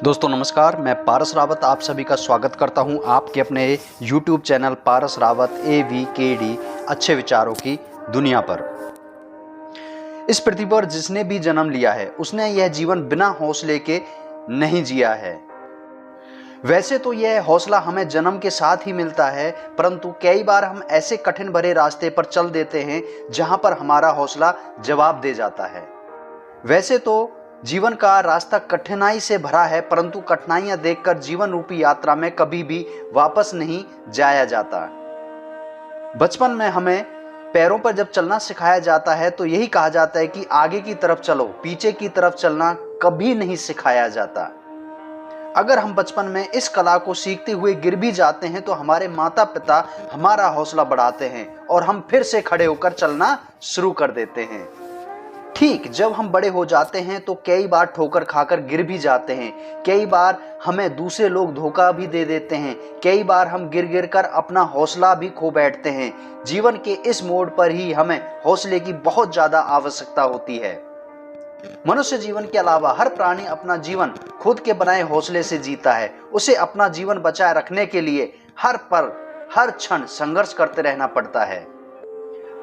दोस्तों नमस्कार, मैं पारस रावत आप सभी का स्वागत करता हूं आपके अपने YouTube चैनल पारस रावत AVKD अच्छे विचारों की दुनिया पर। इस पृथ्वी पर जिसने भी जन्म लिया है उसने यह जीवन बिना हौसले के नहीं जिया है। वैसे तो यह हौसला हमें जन्म के साथ ही मिलता है, परंतु कई बार हम ऐसे कठिन भरे रास्ते पर चल देते हैं जहां पर हमारा हौसला जवाब दे जाता है। वैसे तो जीवन का रास्ता कठिनाई से भरा है, परंतु कठिनाइयां देखकर जीवन रूपी यात्रा में कभी भी वापस नहीं जाया जाता। बचपन में हमें पैरों पर जब चलना सिखाया जाता है तो यही कहा जाता है कि आगे की तरफ चलो, पीछे की तरफ चलना कभी नहीं सिखाया जाता। अगर हम बचपन में इस कला को सीखते हुए गिर भी जाते हैं तो हमारे माता पिता हमारा हौसला बढ़ाते हैं और हम फिर से खड़े होकर चलना शुरू कर देते हैं। ठीक जब हम बड़े हो जाते हैं तो कई बार ठोकर खाकर गिर भी जाते हैं, कई बार हमें दूसरे लोग धोखा भी दे देते हैं, कई बार हम गिर गिर कर अपना हौसला भी खो बैठते हैं। जीवन के इस मोड़ पर ही हमें हौसले की बहुत ज्यादा आवश्यकता होती है। मनुष्य जीवन के अलावा हर प्राणी अपना जीवन खुद के बनाए हौसले से जीता है। उसे अपना जीवन बचाए रखने के लिए हर पल हर क्षण संघर्ष करते रहना पड़ता है।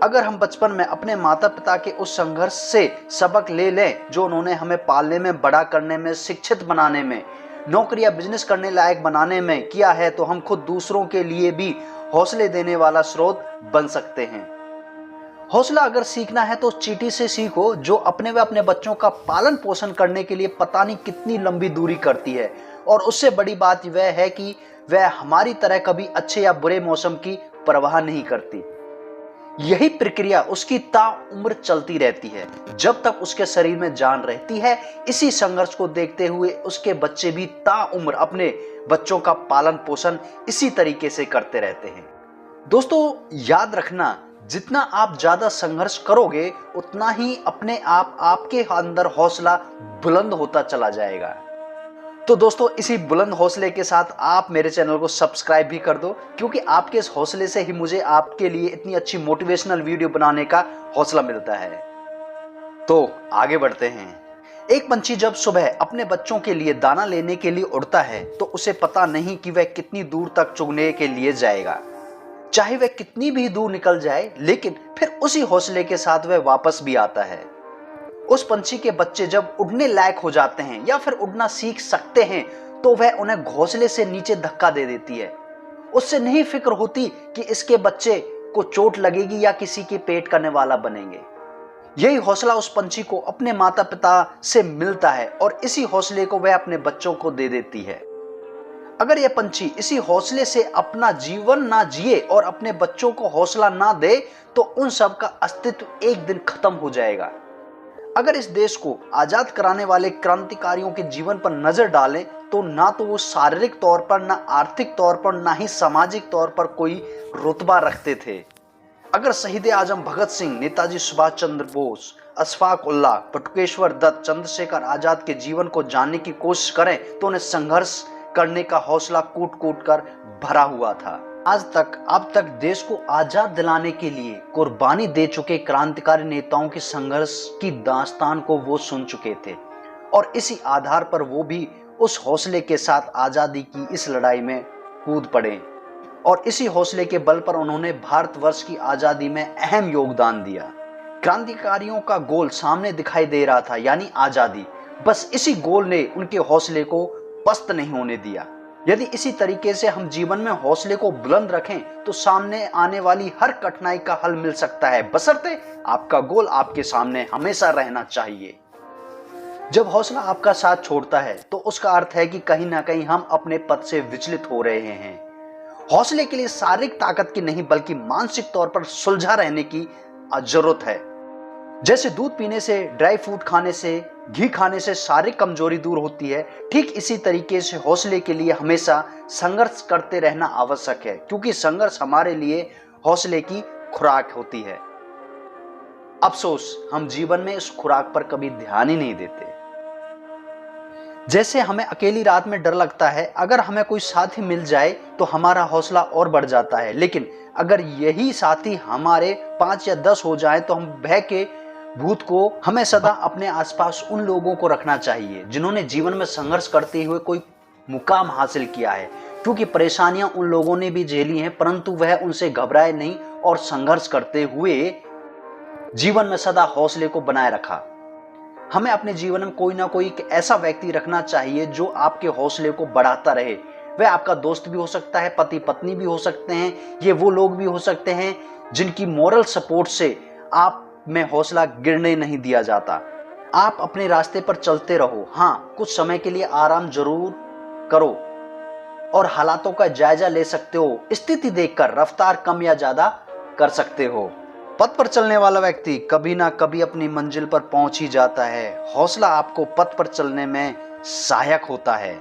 अगर हम बचपन में अपने माता पिता के उस संघर्ष से सबक ले लें जो उन्होंने हमें पालने में, बड़ा करने में, शिक्षित बनाने में, नौकरी या बिजनेस करने लायक बनाने में किया है, तो हम खुद दूसरों के लिए भी हौसले देने वाला स्रोत बन सकते हैं। हौसला अगर सीखना है तो चींटी से सीखो, जो अपने व अपने बच्चों का पालन पोषण करने के लिए पता नहीं कितनी लंबी दूरी करती है, और उससे बड़ी बात वह है कि वह हमारी तरह कभी अच्छे या बुरे मौसम की परवाह नहीं करती। यही प्रक्रिया उसकी ताउम्र चलती रहती है जब तक उसके शरीर में जान रहती है। इसी संघर्ष को देखते हुए उसके बच्चे भी ताउम्र अपने बच्चों का पालन पोषण इसी तरीके से करते रहते हैं। दोस्तों याद रखना, जितना आप ज्यादा संघर्ष करोगे उतना ही अपने आप आपके अंदर हौसला बुलंद होता चला जाएगा। तो दोस्तों इसी बुलंद हौसले के साथ आप मेरे चैनल को सब्सक्राइब भी कर दो, क्योंकि आपके इस हौसले से ही मुझे आपके लिए इतनी अच्छी मोटिवेशनल वीडियो बनाने का हौसला मिलता है। तो आगे बढ़ते हैं। एक पंछी जब सुबह अपने बच्चों के लिए दाना लेने के लिए उड़ता है तो उसे पता नहीं कि वह कितनी दूर तक चुगने के लिए जाएगा। चाहे वह कितनी भी दूर निकल जाए, लेकिन फिर उसी हौसले के साथ वह वापस भी आता है। उस पंछी के बच्चे जब उड़ने लायक हो जाते हैं या फिर उड़ना सीख सकते हैं तो वह उन्हें घोंसले से नीचे धक्का दे देती है। उससे नहीं फिक्र होती कि इसके बच्चे को चोट लगेगी या किसी के पेट करने वाला बनेंगे। यही हौसला उस पंछी को अपने माता पिता से मिलता है और इसी हौसले को वह अपने बच्चों को दे देती है। अगर यह पंछी इसी हौसले से अपना जीवन ना जिए और अपने बच्चों को हौसला ना दे तो उन सब का अस्तित्व एक दिन खत्म हो जाएगा। अगर इस देश को आजाद कराने वाले क्रांतिकारियों के जीवन पर नजर डालें तो ना तो वो शारीरिक तौर पर, ना आर्थिक तौर पर, ना ही सामाजिक तौर पर कोई रुतबा रखते थे। अगर शहीद आजम भगत सिंह, नेताजी सुभाष चंद्र बोस, अशफाक उल्लाह, बटुकेश्वर दत्त, चंद्रशेखर आजाद के जीवन को जानने की कोशिश करें तो उन्हें संघर्ष करने का हौसला कूट कूट कर भरा हुआ था। आज तक अब तक देश को आजाद दिलाने के लिए कुर्बानी दे चुके क्रांतिकारी नेताओं के संघर्ष की दास्तान को वो सुन चुके थे और इसी आधार पर वो भी उस हौसले के साथ आजादी की इस लड़ाई में कूद पड़े और इसी हौसले के बल पर उन्होंने भारतवर्ष की आजादी में अहम योगदान दिया। क्रांतिकारियों का गोल सामने दिखाई दे रहा था, यानी आजादी। बस इसी गोल ने उनके हौसले को पस्त नहीं होने दिया। यदि इसी तरीके से हम जीवन में हौसले को बुलंद रखें तो सामने आने वाली हर कठिनाई का हल मिल सकता है, बशर्ते आपका गोल आपके सामने हमेशा रहना चाहिए। जब हौसला आपका साथ छोड़ता है तो उसका अर्थ है कि कहीं ना कहीं हम अपने पथ से विचलित हो रहे हैं। हौसले के लिए शारीरिक ताकत की नहीं बल्कि मानसिक तौर पर सुलझा रहने की जरूरत है। जैसे दूध पीने से, ड्राई फ्रूट खाने से, घी खाने से शारीरिक कमजोरी दूर होती है, ठीक इसी तरीके से हौसले के लिए हमेशा संघर्ष करते रहना आवश्यक है, क्योंकि संघर्ष हमारे लिए हौसले की खुराक होती है। अफसोस हम जीवन में इस खुराक पर कभी ध्यान ही नहीं देते। जैसे हमें अकेली रात में डर लगता है, अगर हमें कोई साथी मिल जाए तो हमारा हौसला और बढ़ जाता है, लेकिन अगर यही साथी हमारे 5 या 10 हो जाए तो हम भय के भूत को हमें सदा अपने आसपास उन लोगों को रखना चाहिए जिन्होंने जीवन में संघर्ष करते हुए कोई मुकाम हासिल किया है, क्योंकि परेशानियां उन लोगों ने भी झेली हैं, परंतु वह उनसे घबराए नहीं और संघर्ष करते हुए जीवन में सदा हौसले को बनाए रखा। हमें अपने जीवन में कोई ना कोई एक ऐसा व्यक्ति रखना चाहिए जो आपके हौसले को बढ़ाता रहे। वह आपका दोस्त भी हो सकता है, पति पत्नी भी हो सकते हैं, ये वो लोग भी हो सकते हैं जिनकी मॉरल सपोर्ट से आप में हौसला गिरने नहीं दिया जाता। आप अपने रास्ते पर चलते रहो। हाँ, कुछ समय के लिए आराम जरूर करो और हालातों का जायजा ले सकते हो। स्थिति देखकर रफ्तार कम या ज्यादा कर सकते हो। पथ पर चलने वाला व्यक्ति कभी ना कभी अपनी मंजिल पर पहुंच ही जाता है। हौसला आपको पथ पर चलने में सहायक होता है।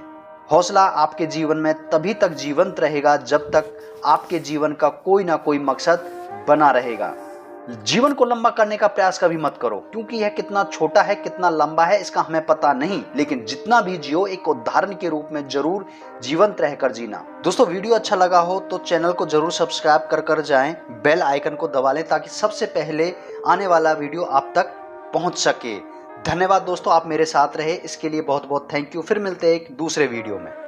हौसला आपके जीवन में तभी तक जीवंत रहेगा जब तक आपके जीवन का कोई ना कोई मकसद बना रहेगा। जीवन को लंबा करने का प्रयास कभी मत करो, क्योंकि यह कितना छोटा है कितना लंबा है इसका हमें पता नहीं, लेकिन जितना भी जियो एक उदाहरण के रूप में जरूर जीवंत रहकर जीना। दोस्तों, वीडियो अच्छा लगा हो तो चैनल को जरूर सब्सक्राइब कर जाएं, बेल आइकन को दबा लें ताकि सबसे पहले आने वाला वीडियो आप तक पहुंच सके। धन्यवाद दोस्तों, आप मेरे साथ रहे इसके लिए बहुत बहुत थैंक यू। फिर मिलते हैं एक दूसरे वीडियो में।